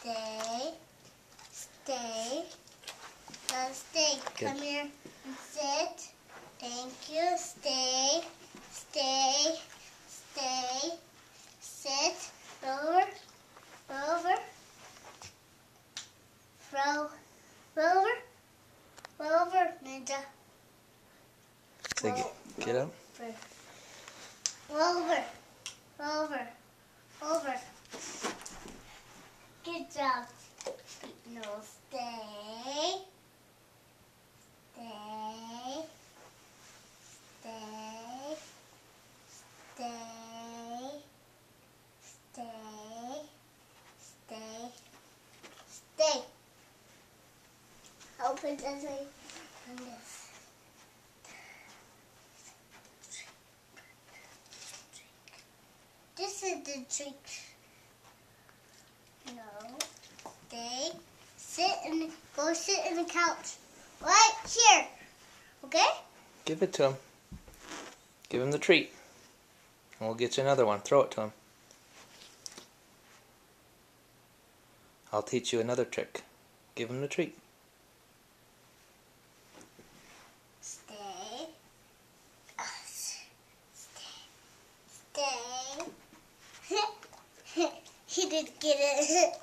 Stay. Stay. Now stay. Good. Come here and sit. Thank you. Stay. Stay. Stay. Sit. Roll over. Roll over. Roll. Roll over. Roll over, Ninja. Say, get up. Roll over. Roll over. Over. Good job. No, stay. Stay. Stay. Stay. Stay. Stay. Stay. Open this way and this. This is the trick. No. Stay. Sit and go sit in the couch. Right here. Okay? Give it to him. Give him the treat. And we'll get you another one. Throw it to him. I'll teach you another trick. Give him the treat. Stay. Stay. Stay. He didn't get it.